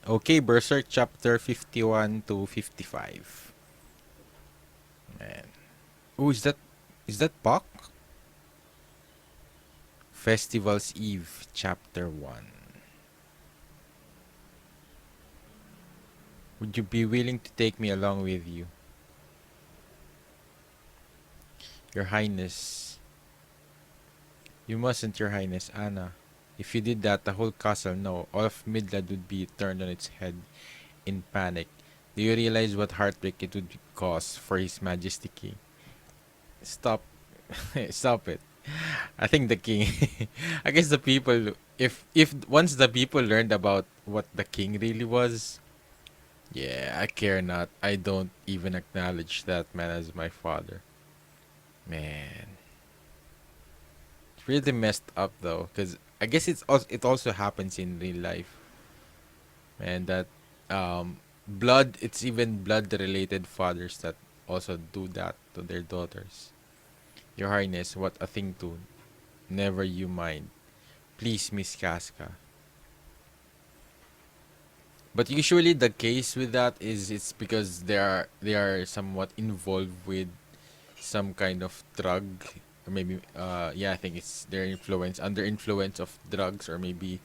Okay, Berserk Chapter 51 to 55. Man. Oh, is that Bach? Festival's Eve, Chapter 1. Would you be willing to take me along with you? Your Highness. You mustn't, Your Highness, Anna. If you did that, the whole castle, no, all of Midland would be turned on its head in panic. Do you realize what heartbreak it would cause for His Majesty King? Stop. Stop it. I think the king. I guess the people. If once the people learned about what the king really was, yeah, I care not. I don't even acknowledge that man as my father. Man, it's really messed up though, because I guess it also happens in real life, man. That blood. It's even blood related fathers that also do that to their daughters. Your Highness, what a thing to. Never you mind. Please, Miss Casca. But usually the case with that is it's because they are somewhat involved with some kind of drug, or maybe yeah, I think it's their influence under influence of drugs, or maybe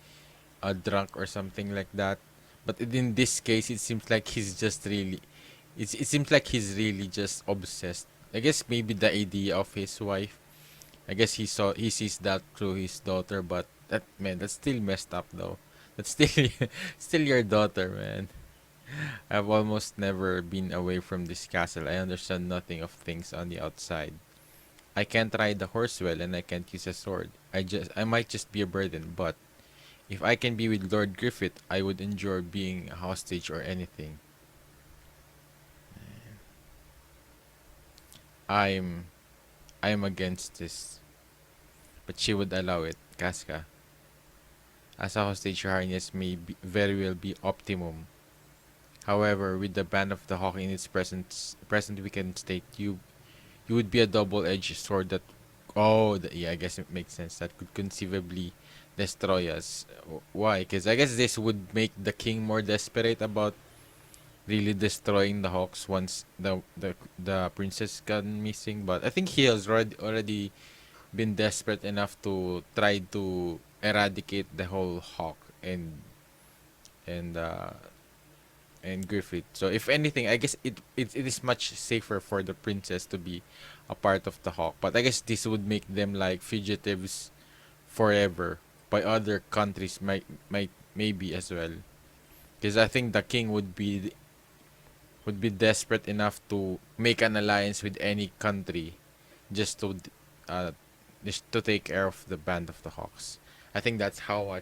a drunk or something like that. But in this case it seems like he's just really it seems like he's really just obsessed. I guess maybe the idea of his wife. I guess he sees that through his daughter, but that man, that's still messed up though. That's still still your daughter, man. I've almost never been away from this castle. I understand nothing of things on the outside. I can't ride the horse well and I can't use a sword. I might just be a burden, but if I can be with Lord Griffith, I would endure being a hostage or anything. I'm I'm against this, but she would allow it, Casca. As a hostage, your highness may very well be optimum. However, with the band of the hawk in its present weakened state, you would be a double-edged sword that, oh, yeah, I guess it makes sense. That could conceivably destroy us. Why? Because I guess this would make the king more desperate about really destroying the hawks once the princess gone missing. But I think he has already been desperate enough to try to eradicate the whole hawk and uh and Griffith. So if anything, I guess it is much safer for the princess to be a part of the Hawk. But I guess this would make them like fugitives forever by other countries might maybe as well. Because I think the king would be desperate enough to make an alliance with any country just to uh just to take care of the band of the Hawks. I think that's how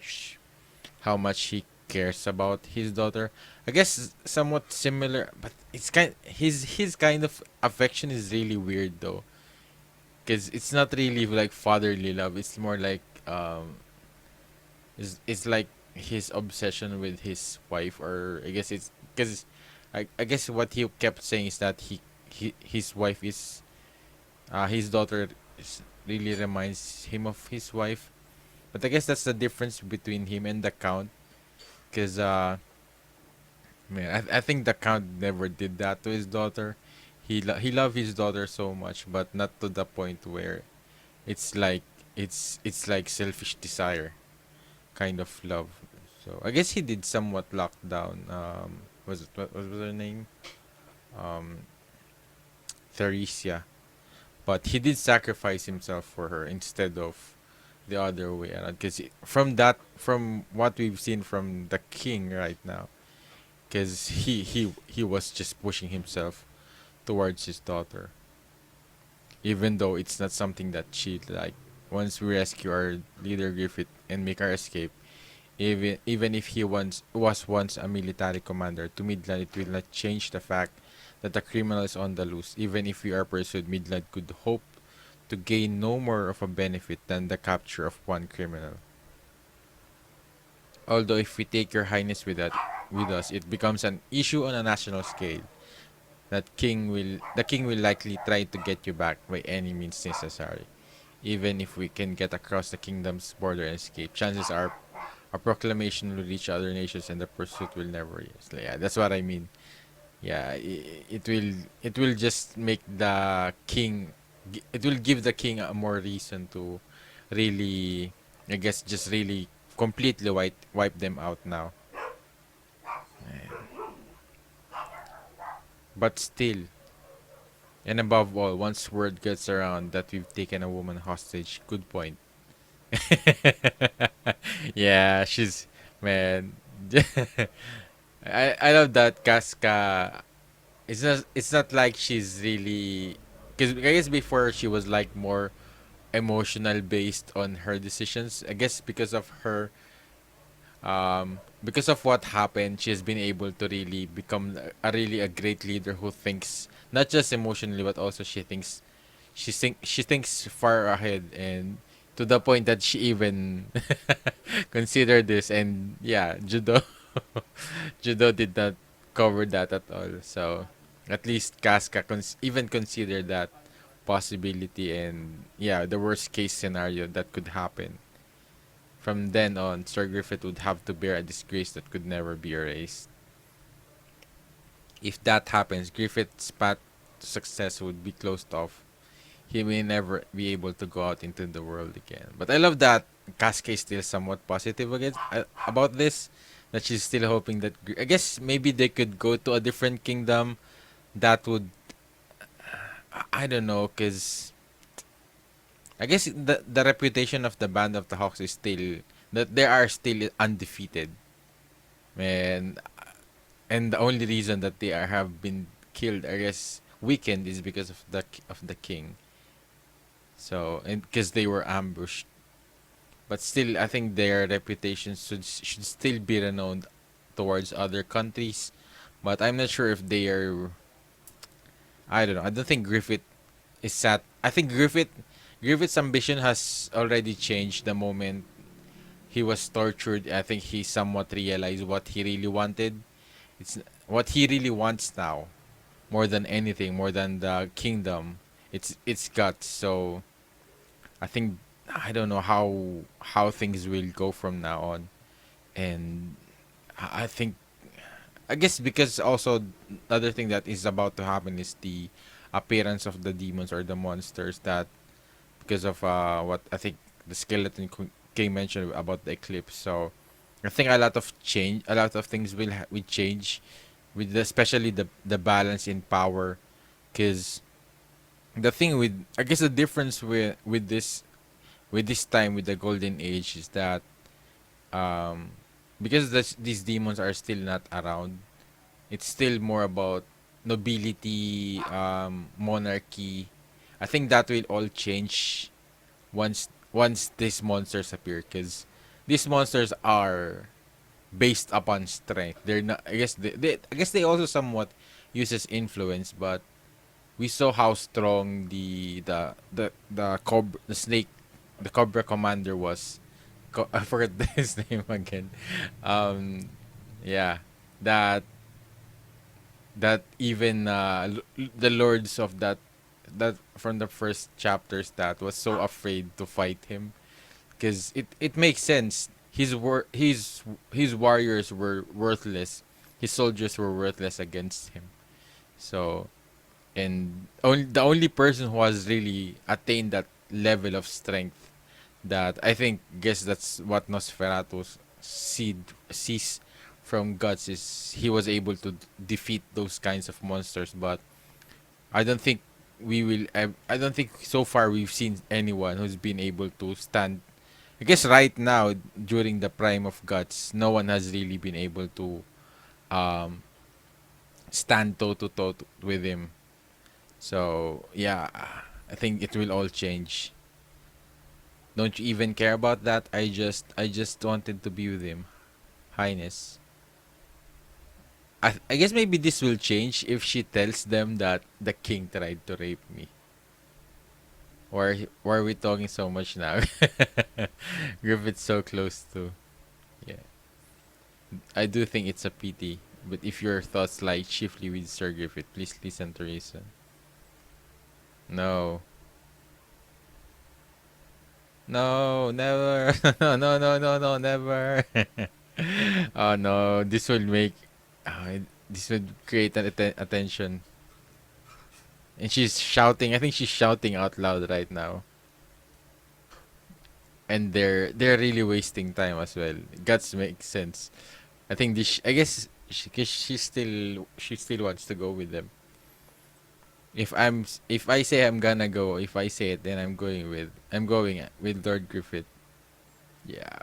much he cares about his daughter. I guess somewhat similar, but it's his kind of affection is really weird though, because it's not really like fatherly love. It's more like it's like his obsession with his wife, or I guess it's because I guess what he kept saying is that his wife is his daughter really reminds him of his wife. But I guess that's the difference between him and the count, because man, I think the count never did that to his daughter. He loved his daughter so much, but not to the point where it's like it's like selfish desire kind of love. So I guess he did somewhat lock down. What was her name? Um, Theresia. But he did sacrifice himself for her instead of the other way around. Because from what we've seen from the king right now, because he was just pushing himself towards his daughter, even though it's not something that she like. Once we rescue our leader Griffith and make our escape, even if he once was once a military commander to Midland, it will not change the fact that the criminal is on the loose. Even if we are pursued, Midland could hope to gain no more of a benefit than the capture of one criminal. Although if we take your highness with us, it becomes an issue on a national scale. The king will likely try to get you back by any means necessary. Even if we can get across the kingdom's border and escape, chances are A proclamation will reach other nations, and the pursuit will never end. Yeah, that's what I mean. Yeah, it will just make the king. It will give the king a more reason to really, I guess, just really completely wipe them out now. But still, and above all, once word gets around that we've taken a woman hostage, good point. Yeah, she's man. I love that Casca. It's not like she's really, because I guess before she was like more emotional based on her decisions. I guess because of what happened, she has been able to really become a great leader who thinks not just emotionally but also she thinks far ahead, and to the point that she even considered this. And yeah, judo judo did not cover that at all. So at least Casca even considered that possibility, and yeah, the worst case scenario that could happen. From then on, Sir Griffith would have to bear a disgrace that could never be erased. If that happens, Griffith's path to success would be closed off. He may never be able to go out into the world again. But I love that Casca is still somewhat positive about this. That she's still hoping that, I guess maybe they could go to a different kingdom that would, I don't know, because I guess the reputation of the Band of the Hawks is still that they are still undefeated. And the only reason that they have been killed, I guess, weakened, is because of the king. So, and because they were ambushed. But still, I think their reputation should still be renowned towards other countries. But I'm not sure if they are. I don't know. I don't think Griffith is sat. I think Griffith's ambition has already changed the moment he was tortured. I think he somewhat realized what he really wanted. It's what he really wants now, more than anything, more than the kingdom. It's guts. So I think I don't know how things will go from now on, and I think I guess because also the other thing that is about to happen is the appearance of the demons or the monsters, that because of what I think the skeleton King mentioned about the eclipse. So I think a lot of things will change with especially the balance in power, because the thing with, I guess, the difference with this time with the golden age is that um because these demons are still not around, it's still more about nobility, monarchy. I think that will all change once these monsters appear, because these monsters are based upon strength. They're not. I guess they also somewhat uses influence, but we saw how strong the snake, the cobra commander was. I forgot his name again. Um, yeah, that even the lords of that from the first chapters that was so afraid to fight him, because it makes sense. His warriors were worthless. His soldiers were worthless against him. So, and the only person who has really attained that level of strength, that I think, guess that's what Nosferatu sees from Guts, is he was able to defeat those kinds of monsters. But I don't think I don't think so far we've seen anyone who's been able to stand. I guess right now, during the prime of Guts, no one has really been able to um, stand toe to toe with him. So yeah, I think it will all change. Don't you even care about that? I just wanted to be with him, Highness. I guess maybe this will change if she tells them that the king tried to rape me. Why are we talking so much now? Griffith's so close to. Yeah. I do think it's a pity. But if your thoughts lie chiefly with Sir Griffith, please listen to reason. No. No, never. No, no, no, no, no, never. Oh no, this will make. Uh, this would create an attention. And she's shouting. I think she's shouting out loud right now. And they're really wasting time as well. Guts makes sense. I think this. I guess cause she still wants to go with them. If I say I'm gonna go, if I say it, then I'm going with Lord Griffith. Yeah.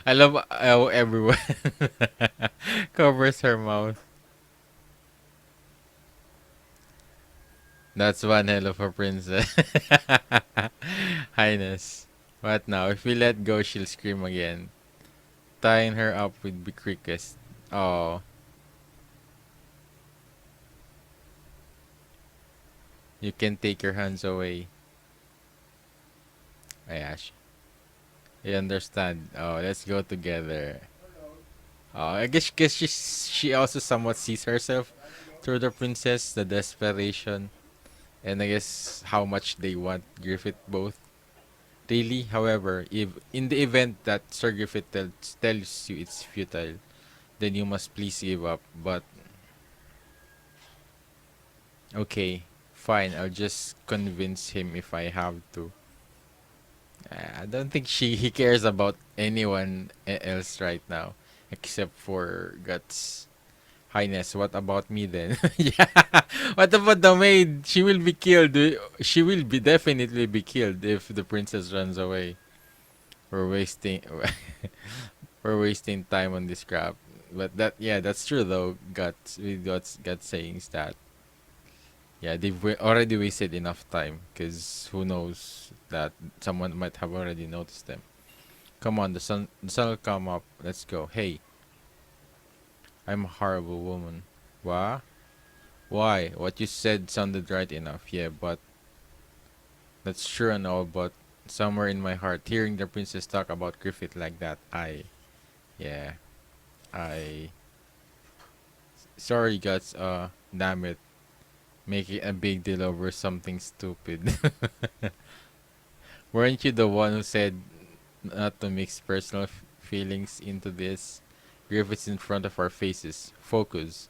I love how everyone covers her mouth. That's one hell of a princess. Highness. What now? If we let go, she'll scream again. Tying her up would be quickest. Oh, you can take your hands away. Ayash. I understand. Oh, let's go together. Oh, I guess she also somewhat sees herself through the princess, the desperation, and I guess how much they want Griffith both. Really, however, if in the event that Sir Griffith tells you it's futile, then you must please give up. But okay, fine, I'll just convince him if I have to. I don't think he cares about anyone else right now, except for Guts. Highness, what about me then? Yeah. What about the maid? She will be killed. She will be definitely be killed if the princess runs away. We're wasting we're wasting time on this crap. But that's true though. Guts with Guts saying that. Yeah, they've already wasted enough time because who knows that someone might have already noticed them. Come on, the sun will come up. Let's go. Hey, I'm a horrible woman. What? Why? What you said sounded right enough. Yeah, but that's true and all. But somewhere in my heart, hearing the princess talk about Griffith like that, yeah, I, sorry, guts. Damn it, making a big deal over something stupid. Weren't you the one who said not to mix personal feelings into this? Griffith's in front of our faces. Focus.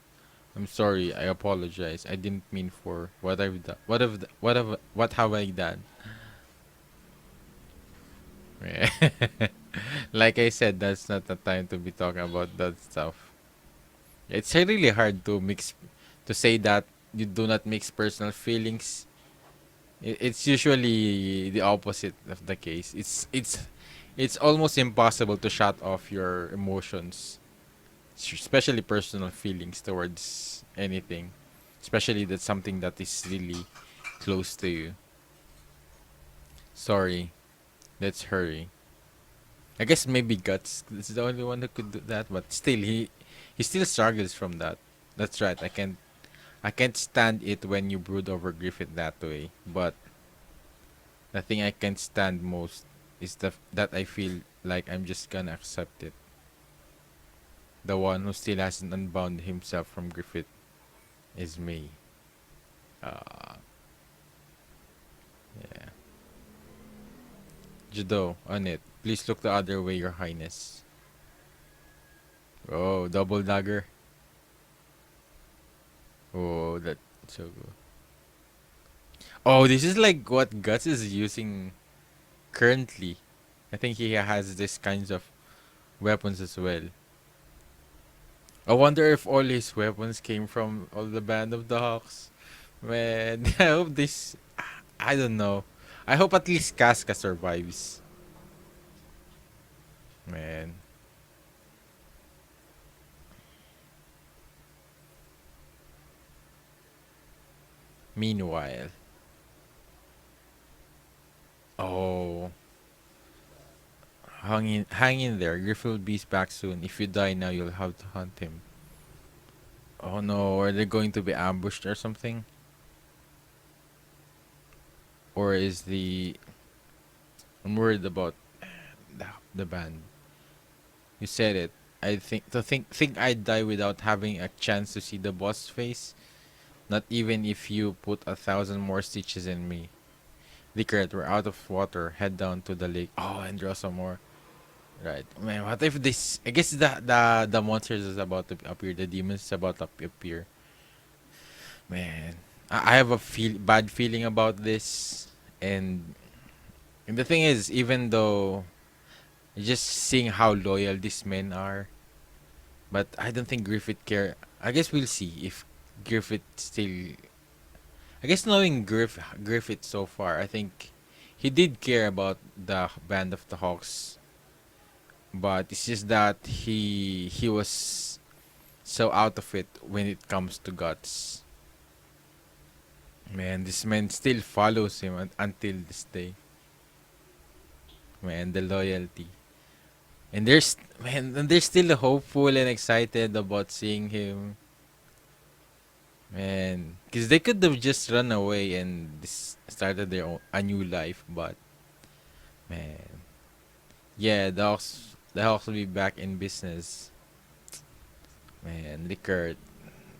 I'm sorry. I apologize. I didn't mean for what I've done. What have I done? Yeah. Like I said, that's not the time to be talking about that stuff. It's really hard to say that you do not mix personal feelings. It's usually the opposite of the case. It's almost impossible to shut off your emotions, especially personal feelings towards anything, especially that's something that is really close to you. Sorry, let's hurry. I guess maybe Guts is the only one who could do that, but still he still struggles from that. That's right. I can't stand it when you brood over Griffith that way. But the thing I can't stand most is that I feel like I'm just gonna accept it. The one who still hasn't unbound himself from Griffith is me. Uh, yeah. Judo, on it. Please look the other way, Your Highness. Oh, double dagger. Oh, that's so good. Oh, this is like what Guts is using currently. I think he has this kinds of weapons as well. I wonder if all his weapons came from all the Band of the Hawks. Man, I hope this. I don't know. I hope at least Casca survives. Man. Meanwhile. Oh. Hang in there. Griffith will be back soon. If you die now, you'll have to hunt him. Oh no, are they going to be ambushed or something? Or is the. I'm worried about the band. You said it. I think I'd die without having a chance to see the boss face. Not even if you put 1,000 more stitches in me. Rickert, we're out of water. Head down to the lake. Oh, and draw some more. Right. Man, what if this... I guess the monsters is about to appear. The demons is about to appear. Man. I have a bad feeling about this. And the thing is, even though... Just seeing how loyal these men are. But I don't think Griffith care. I guess we'll see if Griffith still... I guess knowing Griffith so far, I think he did care about the Band of the Hawks, but it's just that he was so out of it when it comes to guts. Man, this man still follows him until this day. Man, the loyalty. And they're still hopeful and excited about seeing him. Man, because they could have just run away and started a new life, but man, yeah, the Hawks will be back in business. Man, Rickard,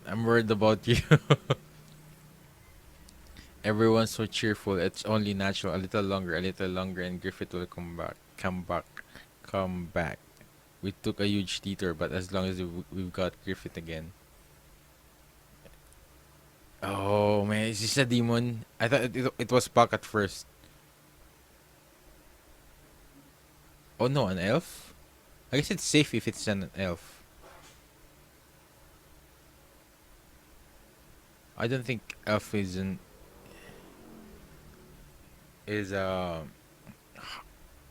I'm worried about you. Everyone's so cheerful. It's only natural. A little longer, and Griffith will come back. We took a huge detour, but as long as we've got Griffith again. Oh man, is this a demon? I thought it was Puck at first. Oh no, an elf? I guess it's safe if it's an elf. I don't think elf is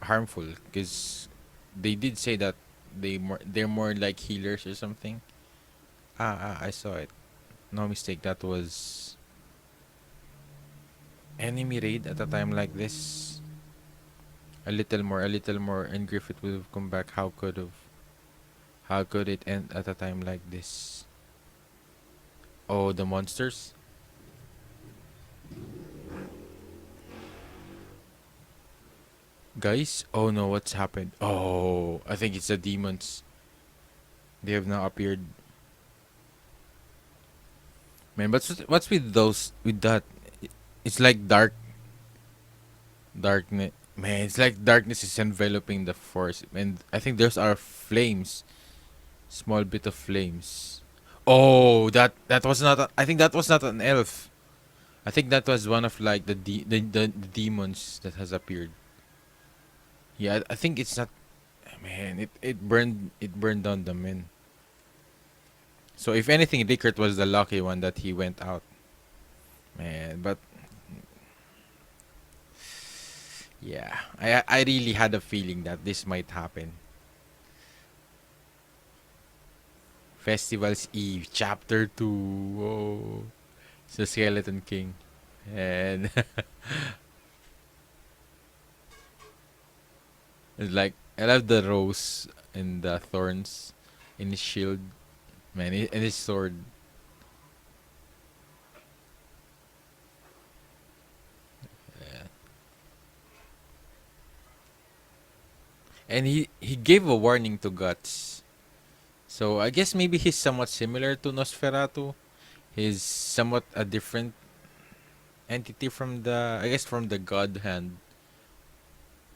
harmful because they did say that they're more like healers or something. I saw it. No mistake, that was enemy raid at a time like this. A little more, and Griffith would have come back. How could it end at a time like this? Oh, the monsters. Guys, oh no, what's happened? Oh, I think it's the demons. They have now appeared. Man, but what's with those with that? It's like darkness. Man, it's like darkness is enveloping the forest, and I think those are flames. Small bit of flames. Oh, that was not. I think that was not an elf. I think that was one of like the demons that has appeared. Yeah, I think it's not. Man, it burned down the men. So if anything, Rickert was the lucky one that he went out. Man, but yeah, I really had a feeling that this might happen. Festivals Eve, Chapter 2. Oh, it's the Skeleton King. And it's like, I love the rose and the thorns in his shield. Man, and his sword. Yeah. And he gave a warning to Guts. So I guess maybe he's somewhat similar to Nosferatu. He's somewhat a different entity from the God Hand.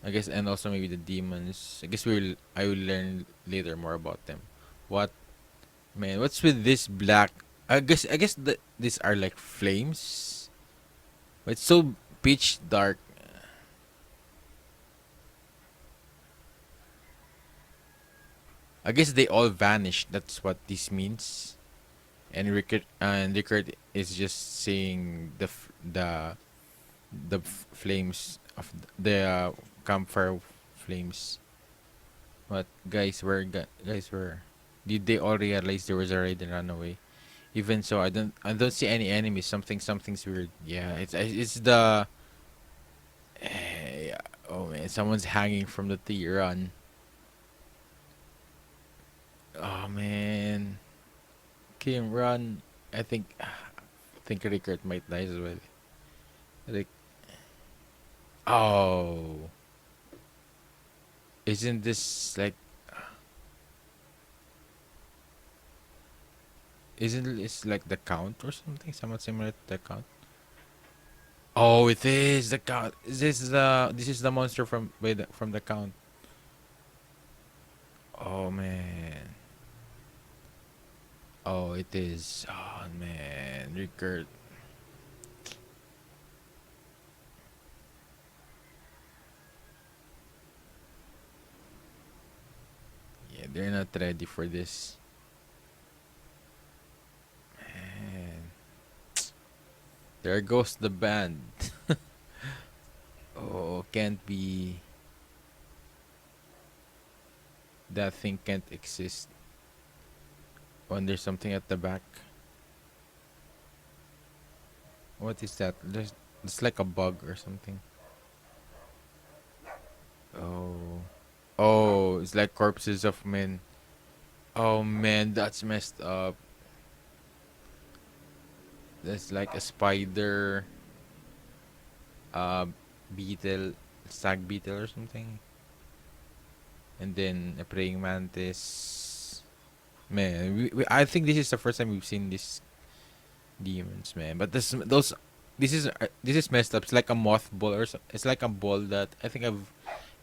I guess, and also maybe the demons. I will learn later more about them. What man? What's with this black? I guess these are like flames. But it's so pitch dark. I guess they all vanished. That's what this means. And Rickert is just seeing the flames of the campfire flames. But guys were did they all realize there was a raid and run away? Even so, I don't see any enemies. Something's weird. Yeah, it's the yeah. Oh man, someone's hanging from the tree. Run. Oh man, Kim, run. I think Rickert might die as well. Like, oh, isn't this like Isn't it's like the Count or something? Somewhat similar to the Count. Oh, it is the Count. This is the monster from the Count. Oh man. Oh, it is. Oh man, Rickert. Yeah, they're not ready for this. Man, there goes the band. Oh, can't be. That thing can't exist. When there's something at the back. What is that? It's like a bug or something. Oh. Oh, it's like corpses of men. Oh man, that's messed up. That's like a spider, uh, beetle, stag beetle or something. And then a praying mantis. Man, I think this is the first time we've seen these demons, man. But this is messed up. It's like a mothball it's like a ball that I think I've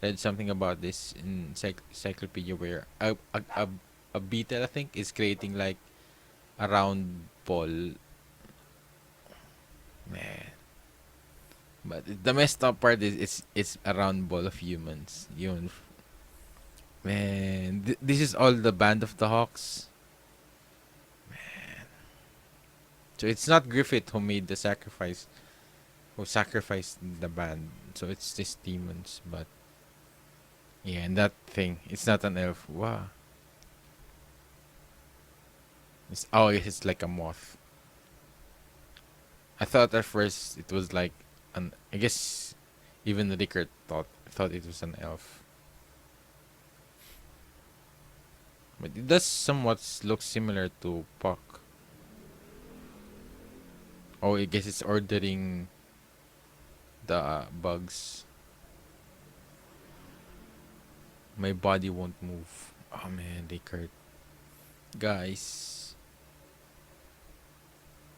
read something about this in encyclopedia where a beetle I think is creating like a round ball, man. But the messed up part is it's a round ball of humans. Man, this is all the band of the Hawks. So it's not Griffith who made the sacrifice, who sacrificed the band. So it's these demons, but yeah, and that thing, it's not an elf. Wow. It's like a moth. I thought at first it was like an. I guess even Rickert thought it was an elf, but it does somewhat look similar to Puck. Oh, I guess it's ordering the bugs. My body won't move. Oh man, Rickert. Guys.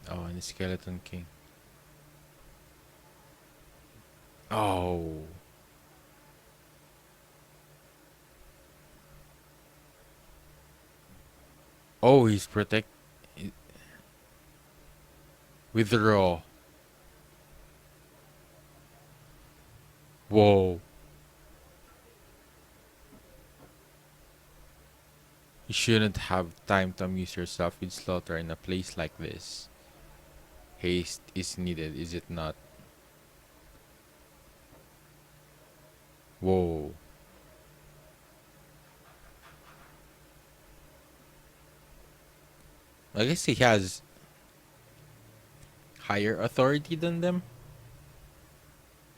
Oh, and the Skeleton King. Oh. Oh, he's i- withdraw. Whoa. You shouldn't have time to amuse yourself with slaughter in a place like this. Haste is needed, is it not? Whoa. I guess he has higher authority than them.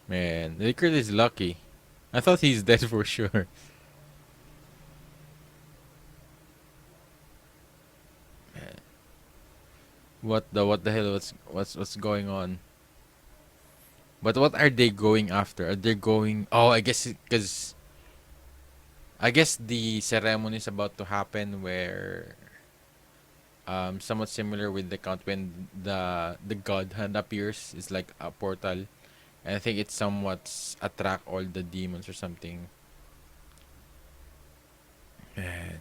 Man, Rickard is lucky. I thought he's dead for sure. Man, what the hell? What's going on? But what are they going after? Are they going? Oh, I guess because I guess the ceremony is about to happen where somewhat similar with the count when the god hand appears. It's like a portal, and I think it somewhat attract all the demons or something. Man,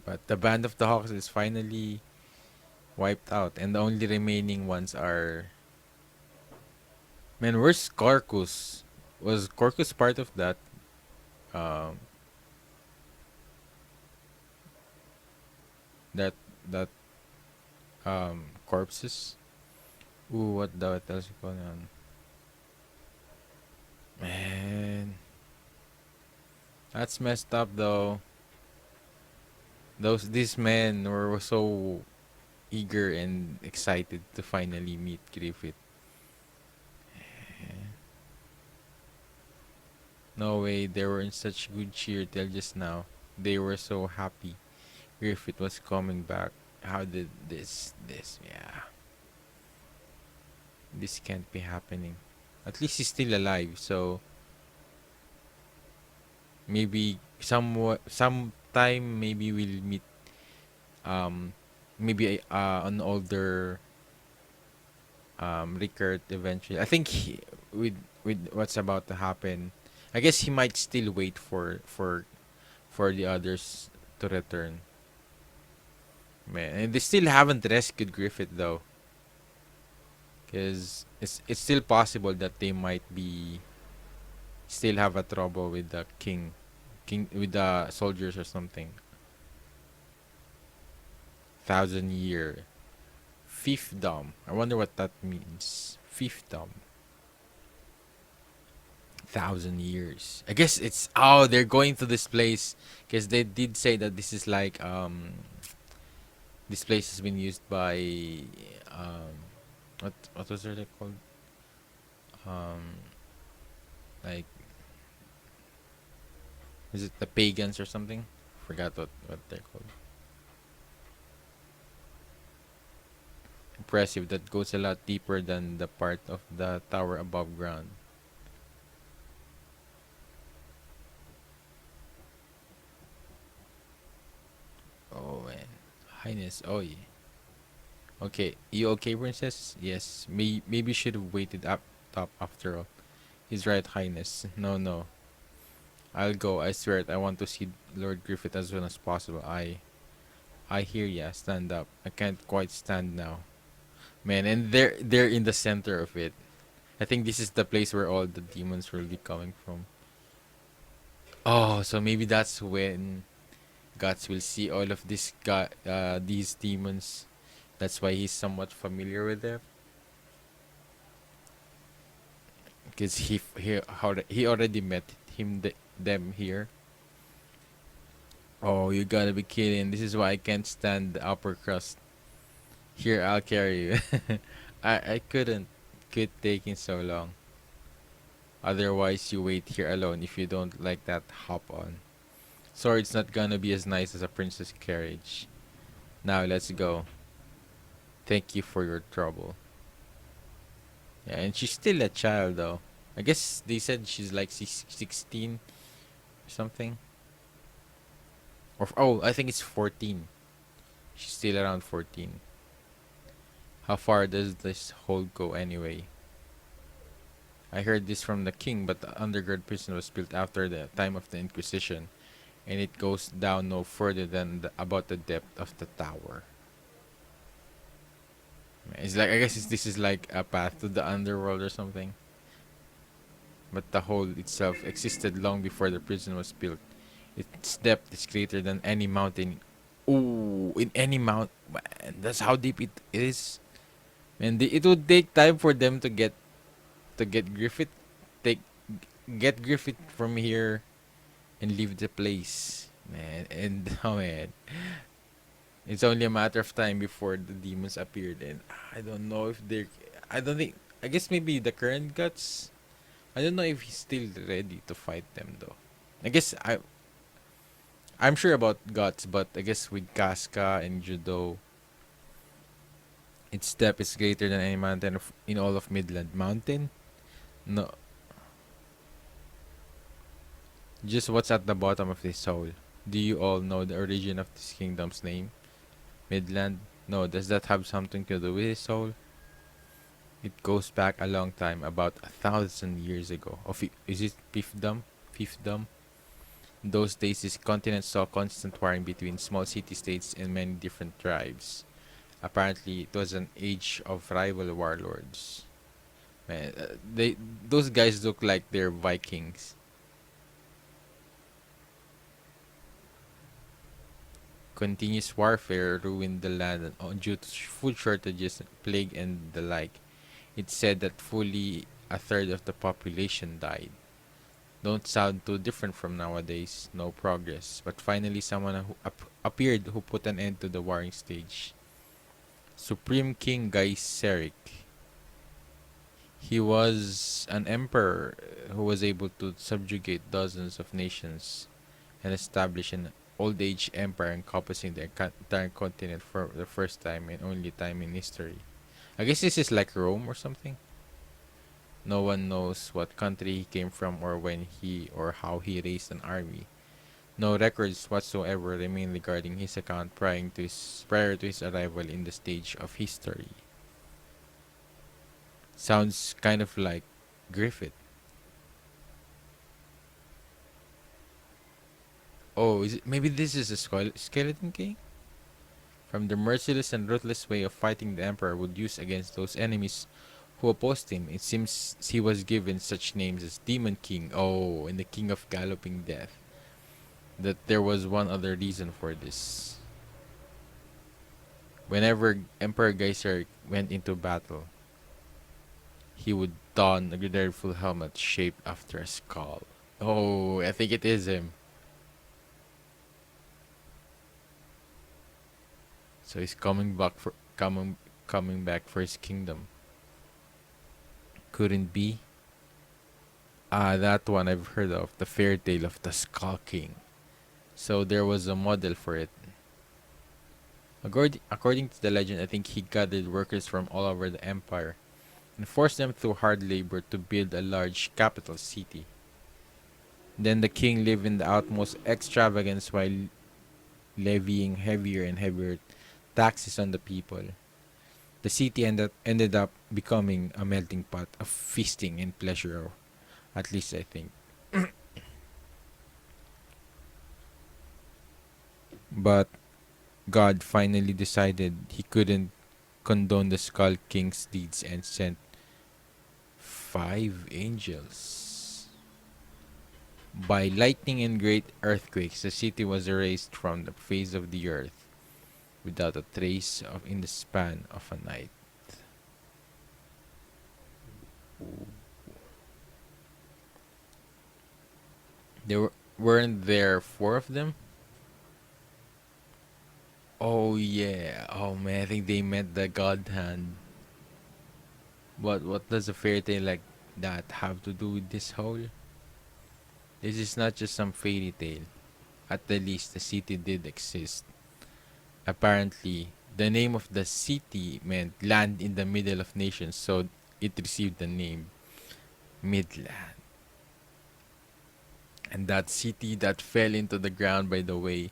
but the band of the Hawks is finally wiped out, and the only remaining ones are. Man, where's Corcus? Was Corcus part of that? Um, that that corpses. Ooh, what else is going on? Man, that's messed up though. These men were so eager and excited to finally meet Griffith. No way, they were in such good cheer till just now. They were so happy Griffith was coming back. How did yeah. This can't be happening. At least he's still alive, so maybe sometime maybe we'll meet um maybe an older Rickert eventually. I think with what's about to happen, I guess he might still wait for the others to return. Man, and they still haven't rescued Griffith though, because it's still possible that they might be still have a trouble with the king with the soldiers or something. 1,000 year fiefdom. I wonder what that means. Fiefdom. 1,000 years. I guess it's they're going to this place because they did say that this is like this place has been used by um what was it called, um like, is it the pagans or something? Forgot what they're called. Impressive. That goes a lot deeper than the part of the tower above ground. Oh man, Highness. Oh yeah. Okay, you okay, princess? Yes. Maybe should have waited up top after all. He's right, Highness. No, no. I'll go. I swear it. I want to see Lord Griffith as soon as possible. I hear ya. Stand up. I can't quite stand now, man. And they're in the center of it. I think this is the place where all the demons will be coming from. Oh, so maybe that's when Guts will see all of these demons. That's why he's somewhat familiar with them, because he already met them here. Oh, you gotta be kidding! This is why I can't stand the upper crust. Here, I'll carry you. I couldn't quit taking so long. Otherwise, you wait here alone. If you don't like that, hop on. Sorry, it's not gonna be as nice as a princess carriage. Now let's go. Thank you for your trouble. Yeah, and she's still a child though. I guess they said she's like 16 or something. Or I think it's 14. She's still around 14. How far does this hole go anyway? I heard this from the king, but the underground prison was built after the time of the Inquisition, and it goes down no further than about the depth of the tower. It's like, I guess this is like a path to the underworld or something. But the hole itself existed long before the prison was built. Its depth is greater than any mountain. Ooh, in any mount. Man, that's how deep it is. And it would take time for them to get Griffith, take get Griffith from here and leave the place, man. And oh man, it's only a matter of time before the demons appeared, and I don't know if they're. I don't think. I guess maybe the current Guts. I don't know if he's still ready to fight them though. I guess I'm sure about Guts, but I guess with Casca and Judo, its depth is greater than any mountain in all of Midland. Mountain? No, just what's at the bottom of this hole. Do you all know the origin of this kingdom's name? Midland? No, does that have something to do with his soul? It goes back a long time, about 1,000 years ago. Is it fiefdom? Fiefdom? In those days, this continent saw constant warring between small city-states and many different tribes. Apparently, it was an age of rival warlords. Man, those guys look like they're Vikings. Continuous warfare ruined the land due to food shortages, plague, and the like. It's said that fully a third of the population died. Don't sound too different from nowadays. No progress. But finally, someone who appeared who put an end to the warring stage. Supreme King Gaiserik. He was an emperor who was able to subjugate dozens of nations and establish an old age empire encompassing the entire continent for the first time and only time in history. I guess this is like Rome or something. No one knows what country he came from or when he or how he raised an army. No records whatsoever remain regarding his account prior to his arrival in the stage of history. Sounds kind of like Griffith. Oh, is it, maybe this is a skeleton king? From the merciless and ruthless way of fighting the emperor would use against those enemies who opposed him. It seems he was given such names as Demon King, oh, and the King of Galloping Death. That there was one other reason for this. Whenever Emperor Geyser went into battle, he would don a dreadful helmet shaped after a skull. Oh, I think it is him. So he's coming back for his kingdom. Couldn't be. Ah, that one I've heard of, the fairy tale of the Skull King. So there was a model for it. According to the legend, I think he gathered workers from all over the empire and forced them through hard labor to build a large capital city. Then the king lived in the utmost extravagance while levying heavier and heavier taxes on the people. The city ended up becoming a melting pot of feasting and pleasure, at least I think. But God finally decided he couldn't condone the Skull King's deeds and sent 5 angels. By lightning and great earthquakes, the city was erased from the face of the earth without a trace of in the span of a night. Weren't there 4 of them? Oh yeah. Oh man, I think they met the God Hand. What does a fairy tale like that have to do with this whole? This is not just some fairy tale. At the least, the city did exist. Apparently, the name of the city meant land in the middle of nations, so it received the name Midland. And that city that fell into the ground by the way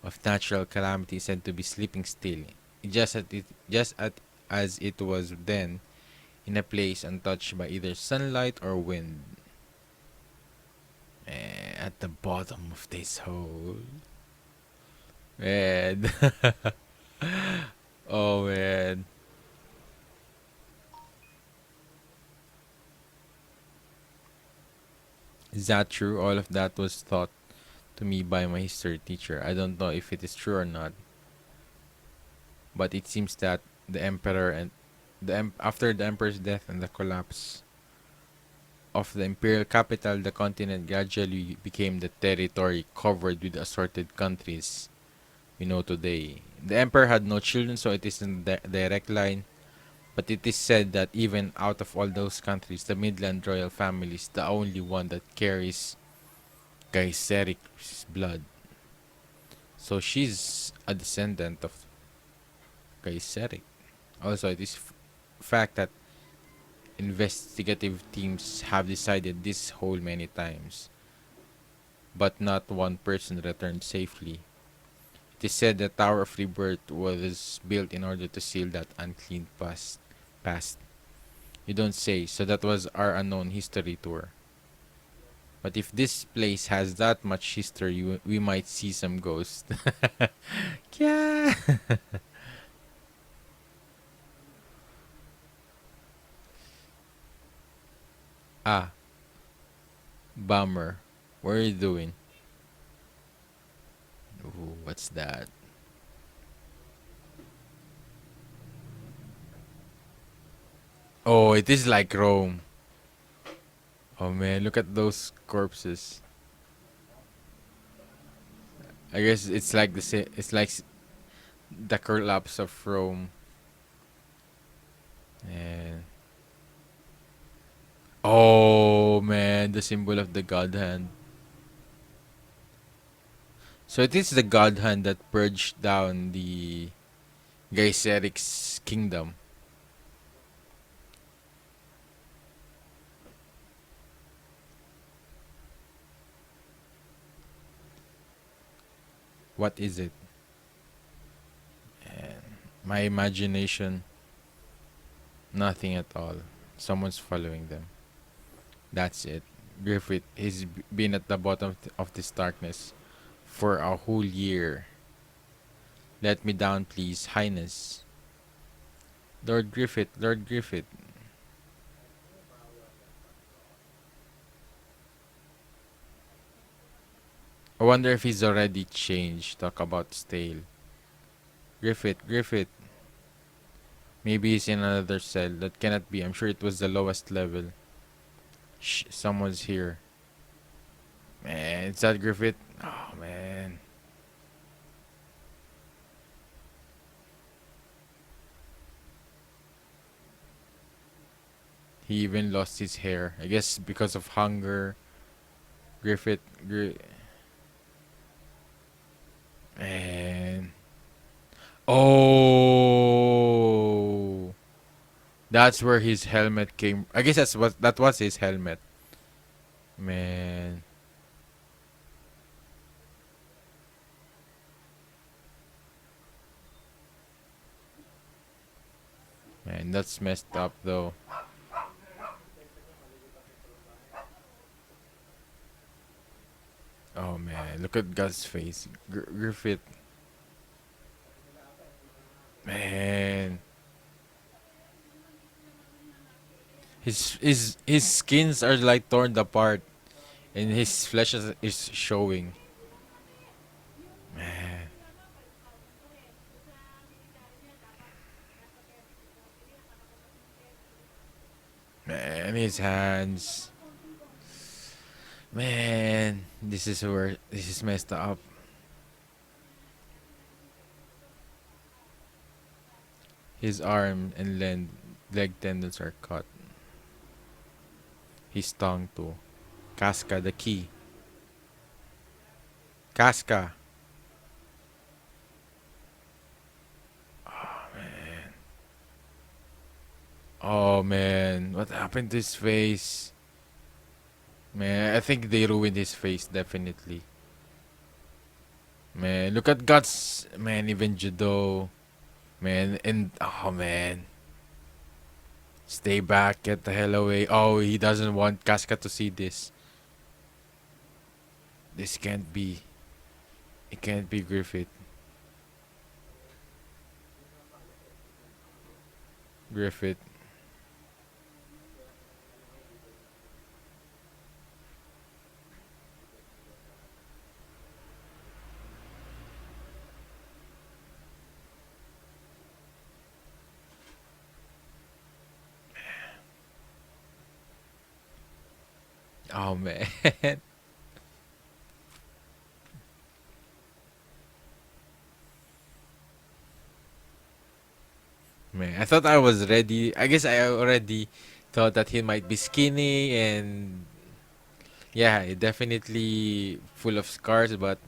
of natural calamity said to be sleeping still, as it was then, in a place untouched by either sunlight or wind. At the bottom of this hole. Man. Oh man. Is that true? All of that was taught to me by my history teacher. I don't know if it is true or not, but it seems that the emperor and after the emperor's death and the collapse of the imperial capital, the continent gradually became the territory covered with assorted countries we know today. The emperor had no children, so it isn't a direct line. But it is said that even out of all those countries, the Midland royal family is the only one that carries Gaiseric blood. So she's a descendant of Gaiseric. Also, it is fact that investigative teams have decided this whole many times, but not one person returned safely. It is said the Tower of Rebirth was built in order to seal that unclean past. You don't say, so that was our unknown history tour. But if this place has that much history, we might see some ghosts. Yeah. Ah, bummer. What are you doing? Ooh, what's that? Oh, it is like Rome. Oh man, look at those corpses. I guess it's like it's like the collapse of Rome. And oh man, the symbol of the God Hand. So it is the God Hand that purged down the Gaiseric's kingdom. What is it? And my imagination, nothing at all. Someone's following them. That's it. Griffith, been at the bottom of this darkness for a whole year. Let me down, please, Highness. Lord Griffith, Lord Griffith. I wonder if he's already changed. Talk about stale. Griffith, Griffith. Maybe he's in another cell. That cannot be. I'm sure it was the lowest level. Shh, someone's here. Man, it's that Griffith. Oh, man. He even lost his hair. I guess because of hunger. Griffith. Man. Oh. That's where his helmet came. I guess that was his helmet. Man. Man, that's messed up though. Oh man, look at God's face. Griffith. Man. His skins are like torn apart and his flesh is showing. Man. Man, his hands. Man, this is messed up. His arm and leg tendons are cut. His tongue too. Casca, the key. Casca. Oh man, what happened to his face? Man, I think they ruined his face definitely. Man, look at Guts. Man, even judo. Man, and oh man. Stay back, get the hell away. Oh, he doesn't want Casca to see this. This can't be. It can't be Griffith. Griffith. Oh man. Man, I thought I was ready. I guess I already thought that he might be skinny and yeah, definitely full of scars, but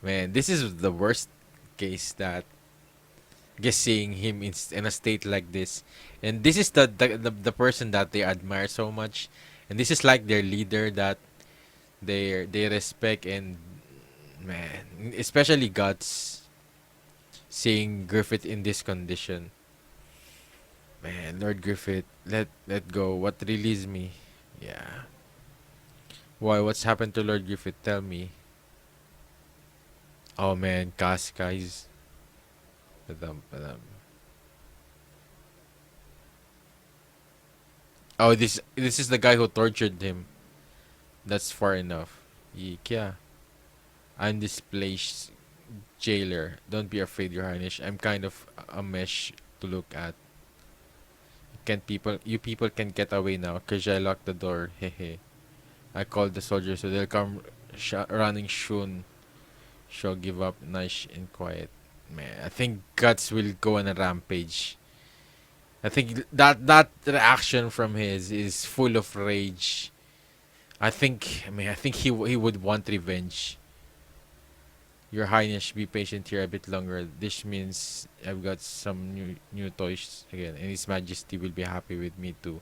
man, this is the worst case that just seeing him in a state like this. And this is the person that they admire so much. And this is like their leader that they respect and man, especially Guts seeing Griffith in this condition. Man, Lord Griffith, let go. What released me? Yeah. Why? What's happened to Lord Griffith? Tell me. Oh man, Casca, he's padam. Oh, this is the guy who tortured him. That's far enough. Yeah. I'm this place jailer. Don't be afraid, Your Highness. I'm kind of a mesh to look at. You people can get away now, cause I locked the door. Hehe. I called the soldiers, so they'll come running soon. She'll give up, nice and quiet. Man, I think Guts will go on a rampage. I think that reaction from his is full of rage. I think he would want revenge. Your Highness, be patient here a bit longer. This means I've got some new toys again, and His Majesty will be happy with me too.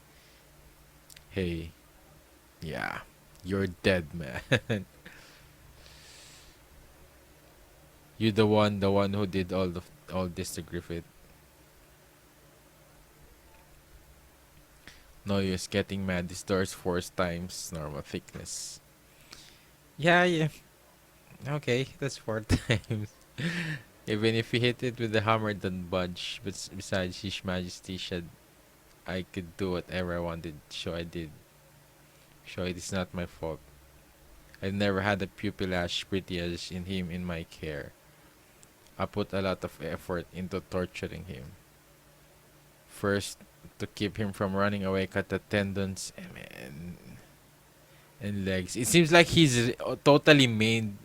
Hey, yeah, you're dead, man. You the one who did all this to Griffith. No use getting mad. This door's 4 times normal thickness. Yeah, yeah. Okay, that's 4 times. Even if he hit it with the hammer, it doesn't budge. But besides, His Majesty said I could do whatever I wanted. So I did. So it is not my fault. I've never had a pupil as pretty as in him in my care. I put a lot of effort into torturing him. First, to keep him from running away, cut the tendons and legs. It seems like he's totally maimed.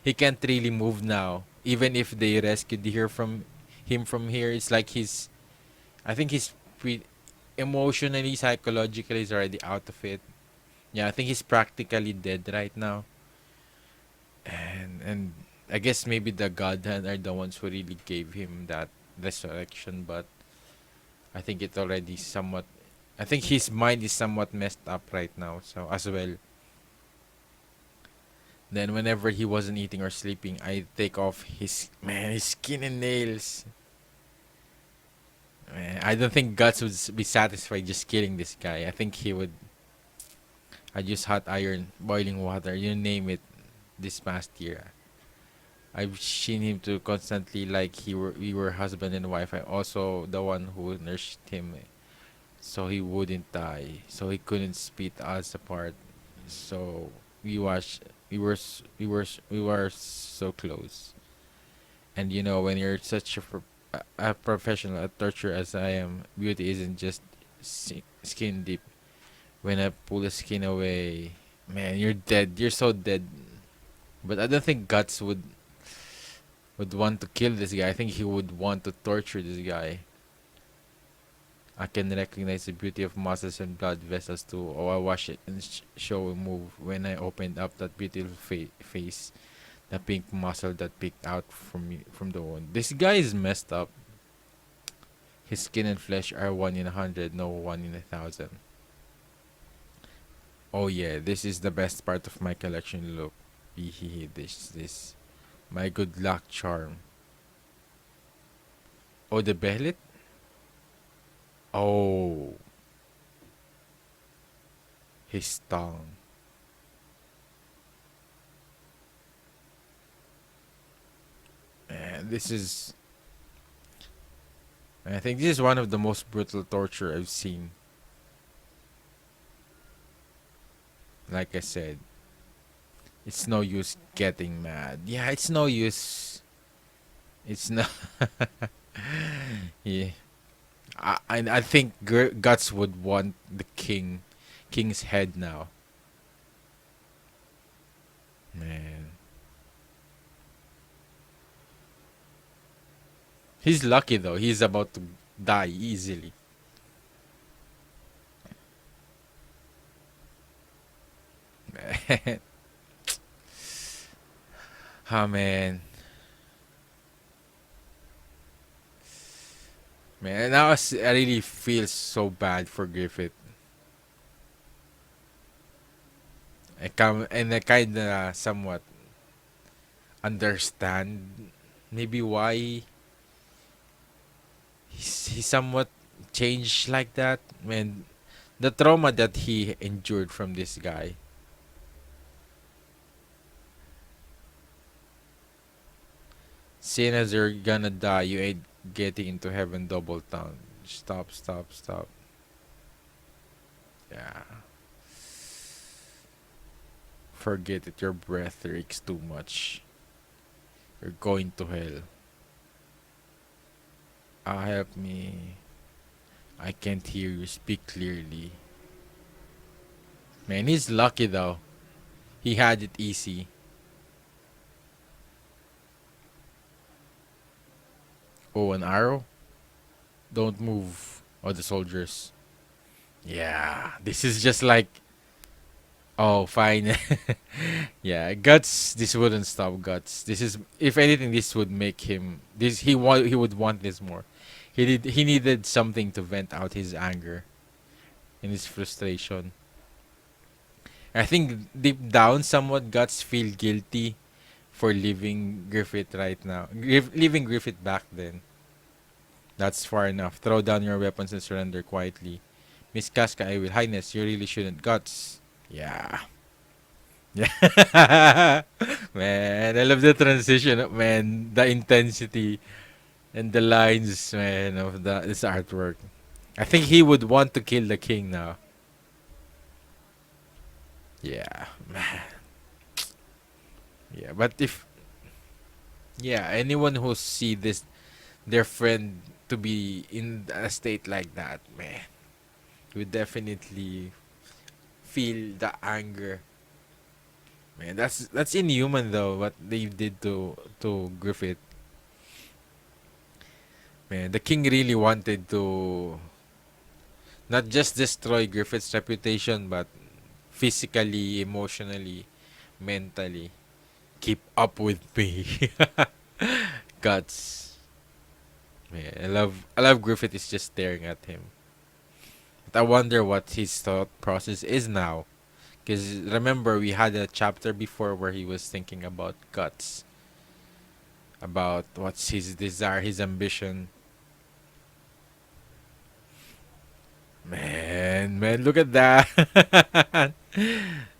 He can't really move now. Even if they rescued here from him from here, it's like he's. I think he's emotionally, psychologically, is already out of it. Yeah, I think he's practically dead right now. And I guess maybe the God Hand are the ones who really gave him that resurrection, but I think it already somewhat. I think his mind is somewhat messed up right now. So as well, then whenever he wasn't eating or sleeping, I take off his skin and nails. Man, I don't think Guts would be satisfied just killing this guy. I think he would. I'd use hot iron, boiling water, you name it. This past year, I've seen him to constantly like we were husband and wife. I also the one who nursed him, so he wouldn't die, so he couldn't split us apart. So we were so close. And when you're such a professional, a torturer as I am, beauty isn't just skin deep. When I pull the skin away, man, you're dead. You're so dead. But I don't think Guts would want to kill this guy. I think he would want to torture this guy. I can recognize the beauty of muscles and blood vessels too. Oh, I watch it and show a move when I opened up that beautiful face, the pink muscle that peeked out from the wound. This guy is messed up. His skin and flesh are 1 in 100, no 1 in 1,000. Oh yeah, this is the best part of my collection. Look, this my good luck charm. Oh, the behelit. Oh, his tongue. Man, this is. I think this is one of the most brutal torture I've seen. Like I said, it's no use getting mad. Yeah, it's no use. It's no. Yeah, I think Guts would want the king's head now. Man, he's lucky though. He's about to die easily. Ah man, man. Now I really feel so bad for Griffith. I kinda somewhat understand maybe why he somewhat changed like that. Man, the trauma that he endured from this guy. Seeing as you're gonna die, you ain't getting into heaven double tongue. Stop, stop, stop. Yeah. Forget it, your breath reeks too much. You're going to hell. Help me. I can't hear you speak clearly. Man, he's lucky though. He had it easy. Oh, an arrow? Don't move. Oh, the soldiers. Yeah, this is just like. Oh, fine. Yeah, Guts. This wouldn't stop Guts. This is, if anything, this would make him. This he would want this more. He needed something to vent out his anger and his frustration. I think deep down, somewhat Guts feel guilty for leaving Griffith right now. Leaving Griffith back then. That's far enough. Throw down your weapons and surrender quietly. Miss Casca, I will. Highness, you really shouldn't. Guts. Yeah. Yeah. Man, I love the transition, man. The intensity and the lines, man, of this artwork. I think he would want to kill the king now. Yeah, man. Yeah, but if anyone who see this their friend to be in a state like that, man, would definitely feel the anger. Man, that's inhuman though what they did to Griffith. Man, the king really wanted to not just destroy Griffith's reputation, but physically, emotionally, mentally. Keep up with me. Guts. Man, I love Griffith is just staring at him. But I wonder what his thought process is now. Because remember, we had a chapter before where he was thinking about Guts. About what's his desire, his ambition. Man, look at that.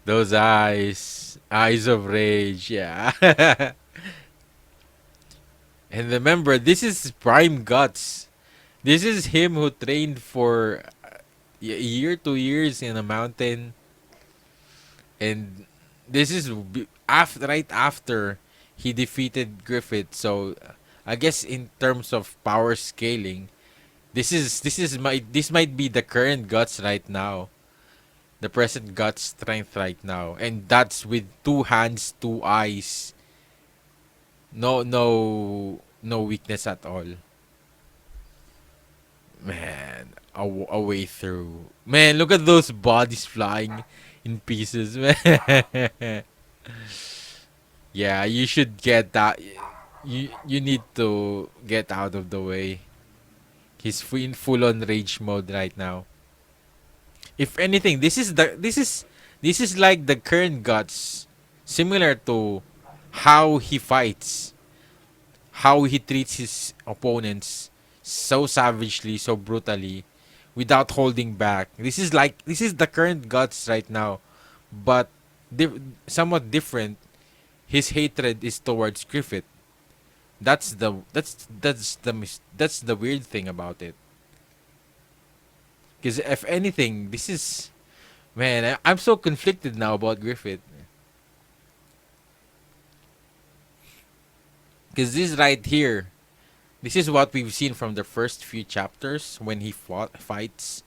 Those eyes. Eyes of rage, yeah. And remember, this is Prime Guts. This is him who trained for a year, 2 years in a mountain. And this is right after he defeated Griffith. So I guess in terms of power scaling, this might be the current Guts right now. The present Guts strength right now. And that's with 2 hands, 2 eyes. No weakness at all. Man, a way through. Man, look at those bodies flying in pieces, man. Yeah, you should get that. You need to get out of the way. He's in full on rage mode right now. If anything, this is like the current Guts, similar to how he fights, how he treats his opponents so savagely, so brutally, without holding back. This is the current Guts right now, but somewhat different. His hatred is towards Griffith. That's the weird thing about it. Because if anything, this is, man, I'm so conflicted now about Griffith. Because this right here, this is what we've seen from the first few chapters when he fights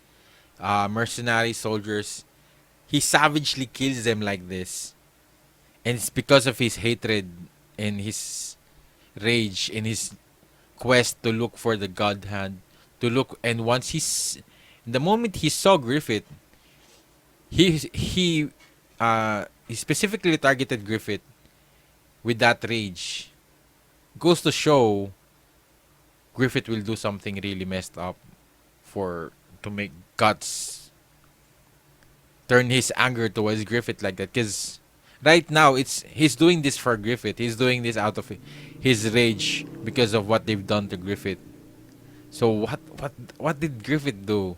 mercenary soldiers. He savagely kills them like this. And it's because of his hatred and his rage and his quest to look for the God Hand. And once the moment he saw Griffith, he specifically targeted Griffith with that rage. Goes to show Griffith will do something really messed up to make Guts turn his anger towards Griffith like that. Because right now he's doing this for Griffith. He's doing this out of his rage because of what they've done to Griffith. So what did Griffith do?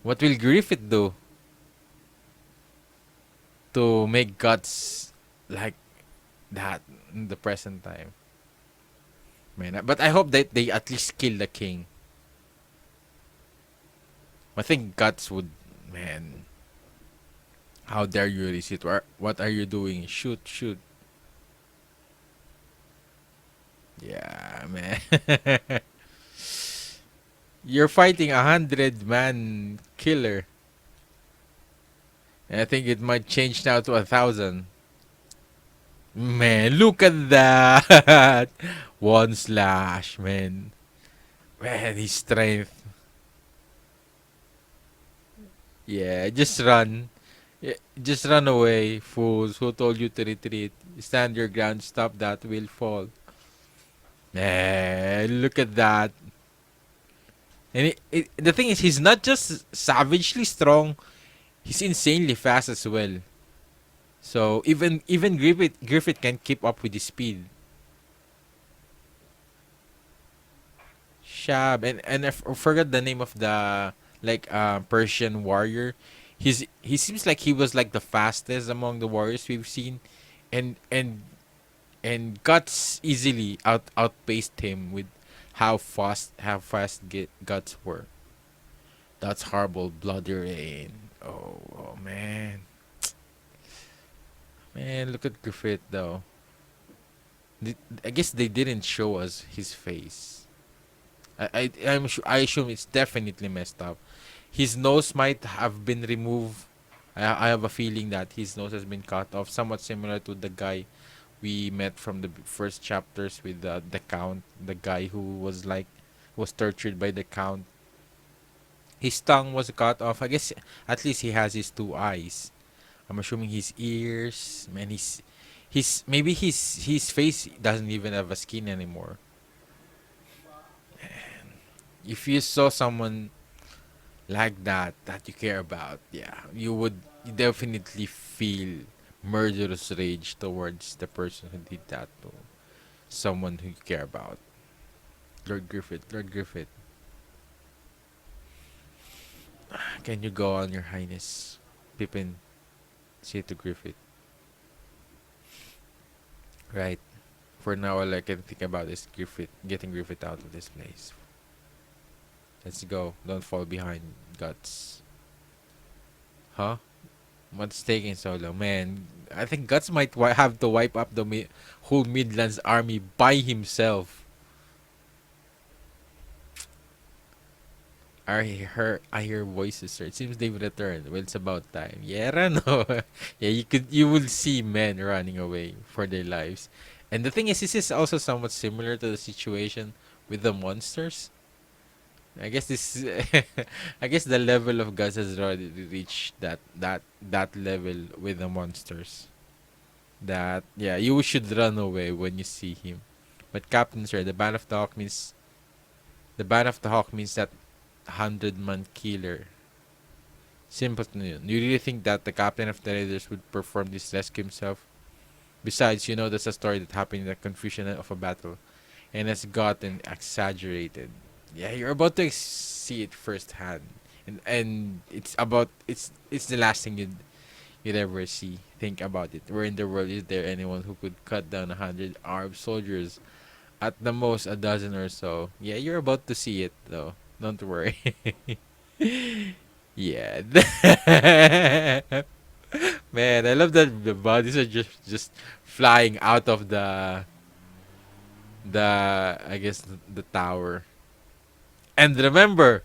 What will Griffith do to make Guts like that in the present time? Man, but I hope that they at least kill the king. I think Guts would, man. How dare you release it? What are you doing? Shoot. Yeah, man. You're fighting 100-man killer. And I think it might change now to 1,000. Man, look at that. One slash, man. Man, his strength. Yeah, just run. Yeah, just run away, fools. Who told you to retreat? Stand your ground. Stop that. Will fall. Man, look at that. And the thing is, he's not just savagely strong. He's insanely fast as well. So even Griffith can keep up with the speed. Shab, and I forgot the name of the like Persian warrior. He seems like he was like the fastest among the warriors we've seen, and Guts easily outpaced him with how fast Guts were. That's horrible, bloody rain. Oh man, man, look at Griffith though. I guess they didn't show us his face. I assume it's definitely messed up. His nose might have been removed. I have a feeling that his nose has been cut off, somewhat similar to the guy we met from the first chapters with the count, the guy who was tortured by the count. His tongue was cut off. I guess at least he has his two eyes. I'm assuming his ears, man. His maybe his face doesn't even have a skin anymore. If you saw someone like that you care about, yeah, you would definitely feel murderous rage towards the person who did that to someone who you care about. Lord Griffith, can you go on, Your Highness? Pippin, say to Griffith. Right. For now, all I can think about is getting Griffith out of this place. Let's go. Don't fall behind, Guts. Huh? What's taking so long? Man, I think Guts might have to wipe up the whole Midlands army by himself. I hear voices, sir. It seems they've returned. Well, it's about time. Yeah, no. Yeah, you will see men running away for their lives. And the thing is, this is also somewhat similar to the situation with the monsters. I guess this I guess the level of Gus has already reached that level with the monsters. That yeah, you should run away when you see him. But Captain Sir, the band of the hawk means that 100-man killer. Simple to you. You really think that the captain of the raiders would perform this rescue himself? Besides, you know that's a story that happened in the confusion of a battle and has gotten exaggerated. Yeah, you're about to see it firsthand, and it's the last thing you'd ever see. Think about it. Where in the world is there anyone who could cut down 100 Arab soldiers? At the most, a dozen or so. Yeah, you're about to see it though. Don't worry. Yeah. Man, I love that the bodies are just flying out of the I guess the tower. And remember,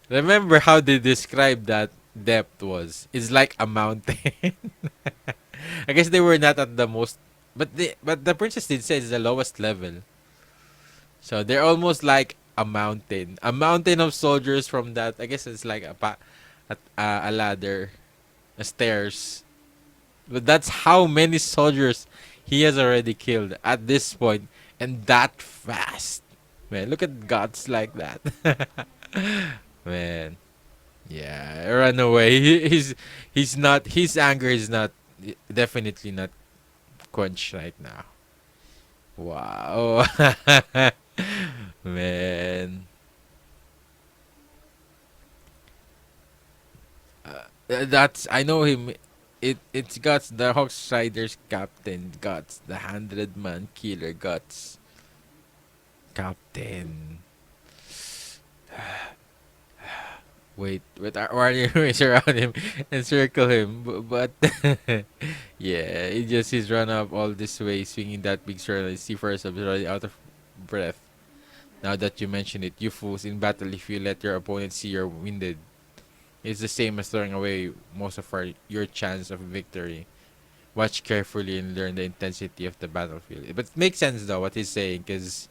remember how they described that depth was. It's like a mountain. I guess they were not at the most, but the princess did say it's the lowest level. So they're almost like a mountain of soldiers from that. I guess it's like a ladder, a stairs. But that's how many soldiers he has already killed at this point, and that fast. Man, look at gods like that. Man, yeah, run away. He's not. His anger is not definitely not quenched right now. Wow, man. That's I know him. It's Guts, the Hawks Riders captain. Guts, the 100-man killer. Guts, captain. Wait, why are you surround him and circle him? But yeah, he's run up all this way, swinging that big sword. And see first, I'm already out of breath. Now that you mention it, you fools in battle, if you let your opponent see you're winded, it's the same as throwing away most of your chance of victory. Watch carefully and learn the intensity of the battlefield. But it makes sense though what he's saying, because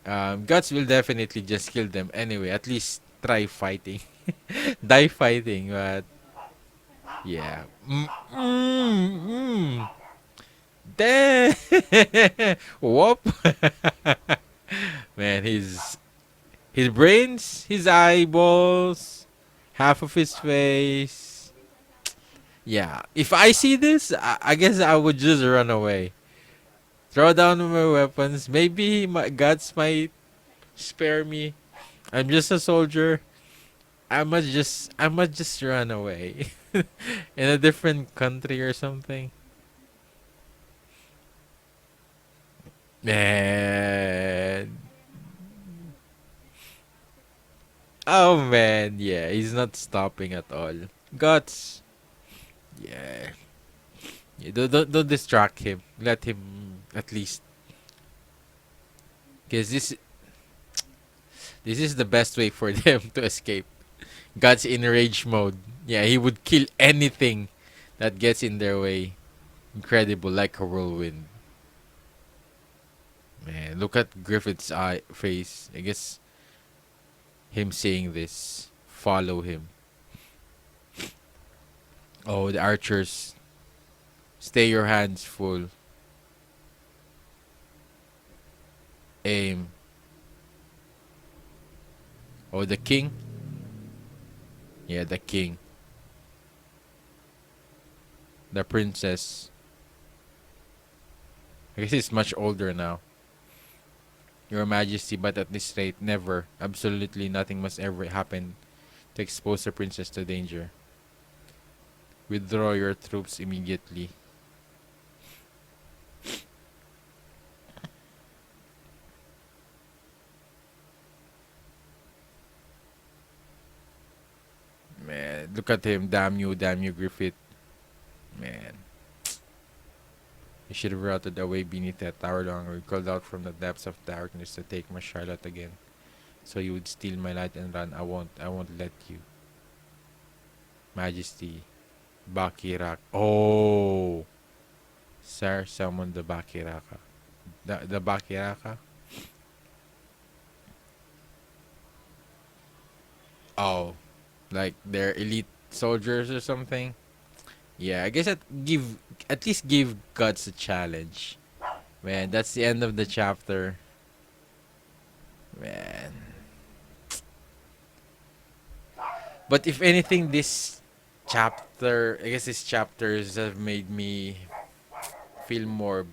Guts will definitely just kill them anyway. At least try fighting, die fighting. But yeah, damn, whoop, man. His brains, his eyeballs. half of his face. Yeah, if I see this, I guess I would just run away. Throw down my weapons. Maybe my gods might spare me. I'm just a soldier. I must just run away in a different country or something. Man. Oh man, yeah, he's not stopping at all. Guts. Yeah. Yeah, don't distract him. Let him at least, because this is the best way for them to escape. Guts in rage mode. Yeah, he would kill anything that gets in their way. Incredible, like a whirlwind. Man, look at Griffith's eye face. I guess him saying this. Follow him. Oh, the archers. Stay your hands full. Aim. Oh, the king? Yeah, the king. The princess. I guess he's much older now. Your Majesty, but at this rate, never, absolutely nothing must ever happen to expose the princess to danger. Withdraw your troops immediately. Man, look at him. Damn you, Griffith. Man. You should have routed away beneath that tower longer. You called out from the depths of darkness to take my Charlotte again. So you would steal my light and run. I won't let you. Majesty. Bakirak. Oh! Sir, summon the Bakiraka. The Bakiraka? Oh. Like they're elite soldiers or something? Yeah, I guess at least give Guts a challenge. Man, that's the end of the chapter. Man. But if anything, I guess these chapters have made me feel more.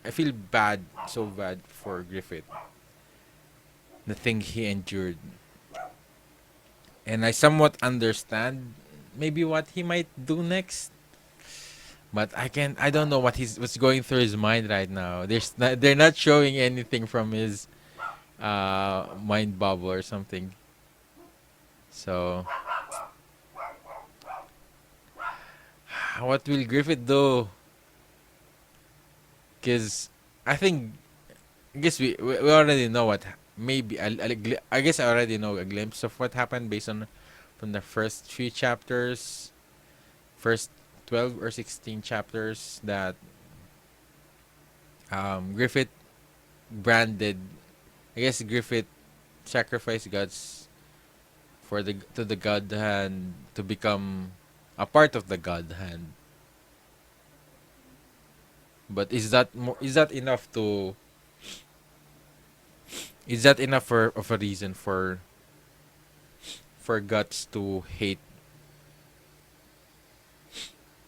I feel bad, so bad for Griffith. The thing he endured. And I somewhat understand maybe what he might do next. But I don't know what's going through his mind right now. They're not showing anything from his mind bubble or something. So what will Griffith do? Because I think I guess we already know what maybe I guess I already know a glimpse of what happened based on from the first three chapters, first 12 or 16 chapters that Griffith branded. I guess Griffith sacrificed gods for the to the god hand to become a part of the god hand. But is that enough for of a reason for guts to hate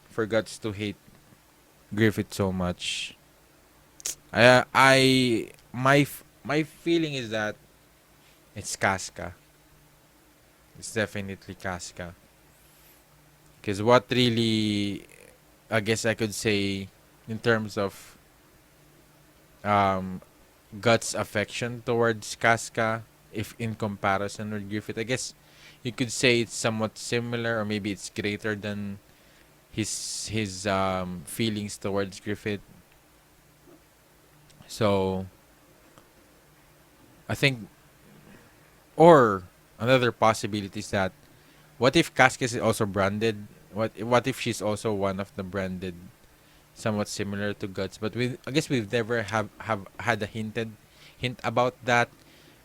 for guts to hate Griffith so much? My feeling is that it's Casca. It's definitely Casca. Because what really, I guess I could say, in terms of um, Guts' affection towards Casca, if in comparison with Griffith, I guess you could say it's somewhat similar, or maybe it's greater than his feelings towards Griffith. So I think, or another possibility is that what if Casca is also branded? What if she's also one of the branded, somewhat similar to Guts? But I guess we've never have had a hint about that,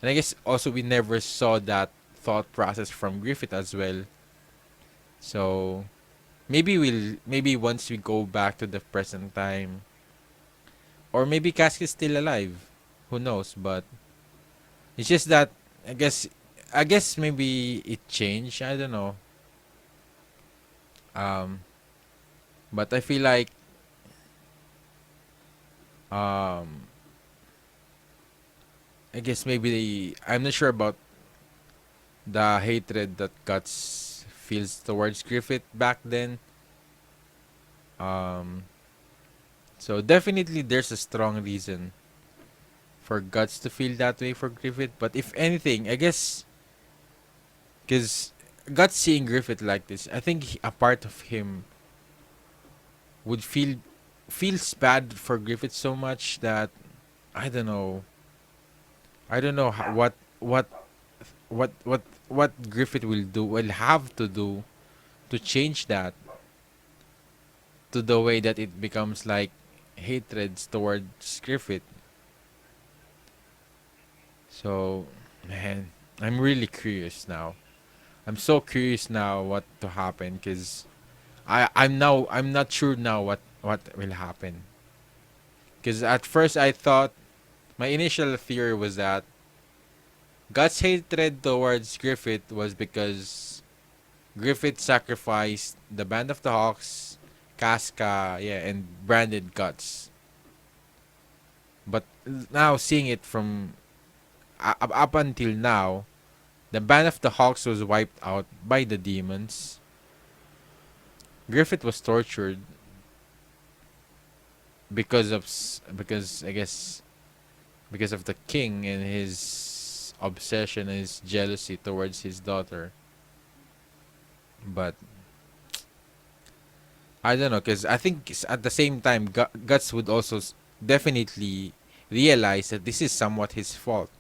and I guess also we never saw that thought process from Griffith as well. So maybe once we go back to the present time, or maybe Casca is still alive. Who knows? But it's just that I guess I guess maybe it changed. I don't know. Um, but I feel like um, I guess maybe I'm not sure about the hatred that Guts feels towards Griffith back then. Um, so definitely there's a strong reason for Guts to feel that way for Griffith. But if anything, I guess because Guts seeing Griffith like this, I think a part of him would feels bad for Griffith so much that I don't know. I don't know what Griffith will have to do to change that to the way that it becomes like hatreds towards Griffith. So, man, I'm really curious now. I'm so curious now what to happen because I'm not sure now what will happen. Because at first I thought my initial theory was that God's hatred towards Griffith was because Griffith sacrificed the Band of the Hawks, Casca, yeah, and branded Guts. But now seeing it from up until now, the Band of the Hawks was wiped out by the demons. Griffith was tortured because I guess because of the king and his obsession and his jealousy towards his daughter. But I don't know, because I think at the same time, Guts would also definitely realize that this is somewhat his fault.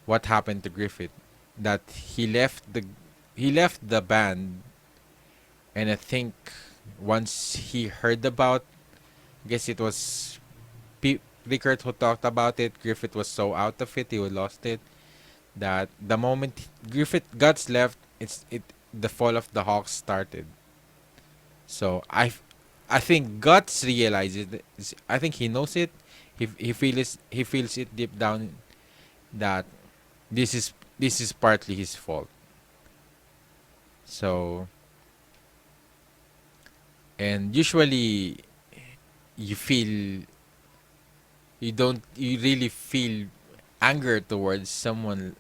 What happened to Griffith? That he left the band, and I think once he heard about, I guess it was Rickert who talked about it. Griffith was so out of it, he lost it. That the moment Griffith Guts left, the fall of the Hawks started. So I think Guts realizes it. I think he knows it. He feels it deep down that this is partly his fault. So and usually you feel you really feel anger towards someone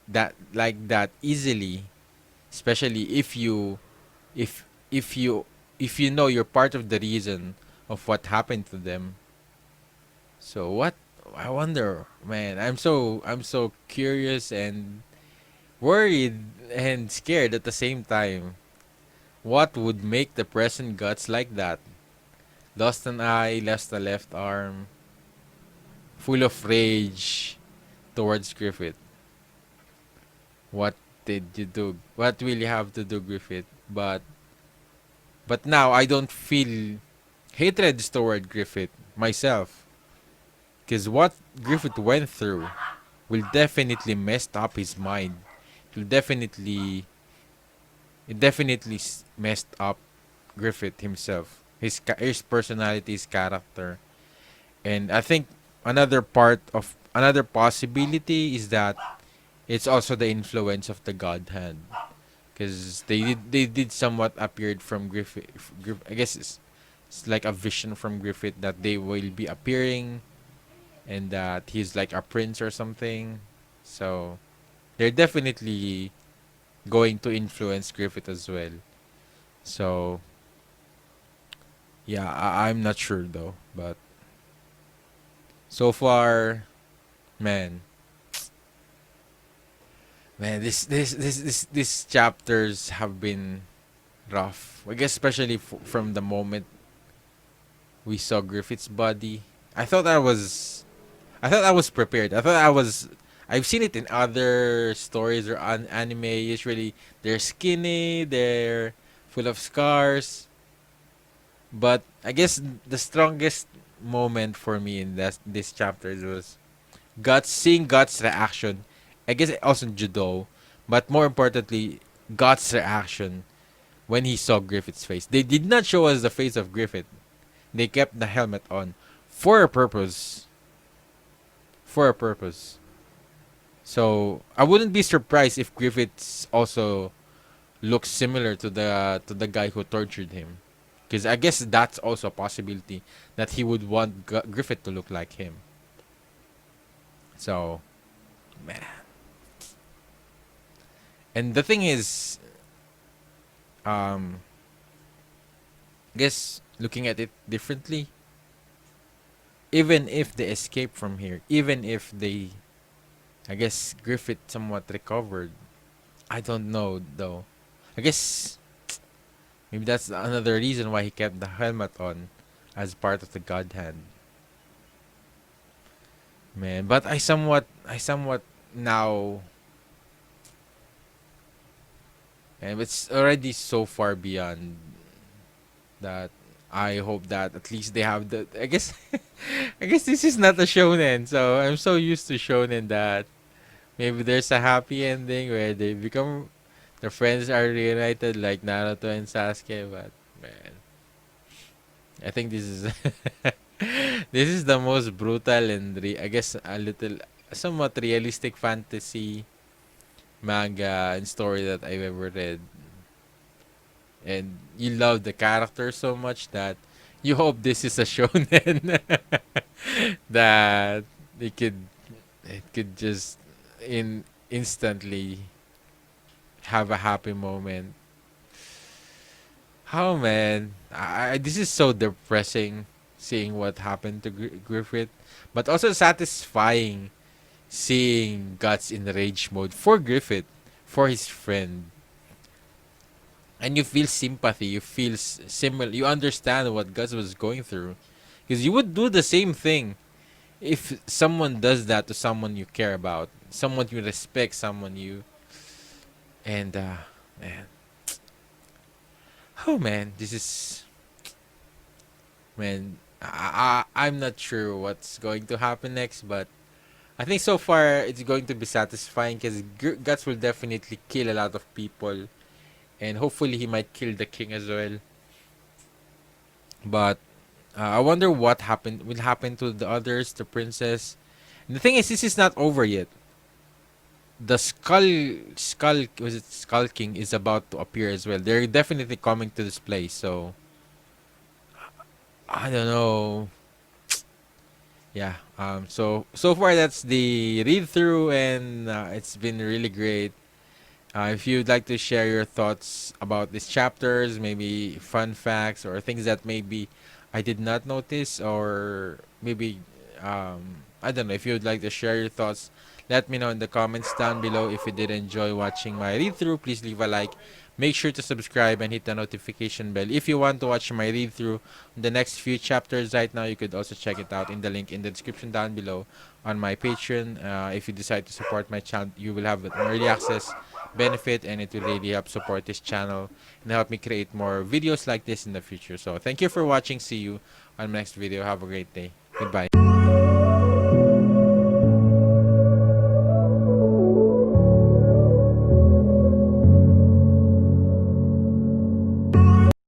that like that easily, especially if if you if you know you're part of the reason of what happened to them. So what I wonder, man, I'm so curious and worried and scared at the same time. What would make the present Guts like that? Lost an eye, lost a left arm, full of rage towards Griffith. What did you do? What will you have to do, Griffith? But now I don't feel hatred toward Griffith myself. Because what Griffith went through will definitely messed up his mind. Will definitely messed up Griffith himself. His personality, his character. And I think another possibility is that it's also the influence of the God hand. Because they did somewhat appeared from Griffith. I guess it's like a vision from Griffith that they will be appearing and that he's like a prince or something. So they're definitely going to influence Griffith as well. So yeah, I'm not sure though, but so far, man, these chapters have been rough. I guess especially from the moment we saw Griffith's body. I thought I was prepared. I've seen it in other stories or anime. Usually they're skinny, they're full of scars. But I guess the strongest moment for me in this chapter was seeing Guts' reaction. I guess also judo, but more importantly, Guts' reaction when he saw Griffith's face. They did not show us the face of Griffith. They kept the helmet on for a purpose. For a purpose. So I wouldn't be surprised if Griffiths also looks similar to the guy who tortured him, because I guess that's also a possibility that he would want Griffith to look like him. So, man. And the thing is, um, I guess looking at it differently, even if they escape from here, even if they, I guess Griffith somewhat recovered, I don't know though. I guess maybe that's another reason why he kept the helmet on as part of the God Hand. Man, but I somewhat now, and it's already so far beyond that. I hope that at least they have the. I guess, I guess this is not a shonen, so I'm so used to shonen that maybe there's a happy ending where they become, their friends are reunited like Naruto and Sasuke. But man, I think this is this is the most brutal and I guess a little somewhat realistic fantasy manga and story that I've ever read. And you love the character so much that you hope this is a shonen that it could just instantly have a happy moment. Oh man, this is so depressing seeing what happened to Griffith, but also satisfying seeing Guts in rage mode for Griffith, for his friend. And you feel sympathy, you feel similar, you understand what Guts was going through. Because you would do the same thing if someone does that to someone you care about, someone you respect, someone you. And, man. Oh, man. This is. Man. I'm not sure what's going to happen next, but I think so far it's going to be satisfying because Guts will definitely kill a lot of people. And hopefully he might kill the king as well. But I wonder what will happen to the others, the princess. And the thing is, this is not over yet. The skull was it Skull King is about to appear as well. They're definitely coming to this place. So I don't know. Yeah. So far that's the read through, and it's been really great. If you'd like to share your thoughts about these chapters, maybe fun facts or things that maybe I did not notice, or maybe I don't know. If you'd like to share your thoughts, let me know in the comments down below. If you did enjoy watching my read through, please leave a like. Make sure to subscribe and hit the notification bell. If you want to watch my read through the next few chapters right now, you could also check it out in the link in the description down below on my Patreon. If you decide to support my channel, you will have an early access benefit, and it will really help support this channel and help me create more videos like this in the future. So thank you for watching. See you on the next video. Have a great day. Goodbye.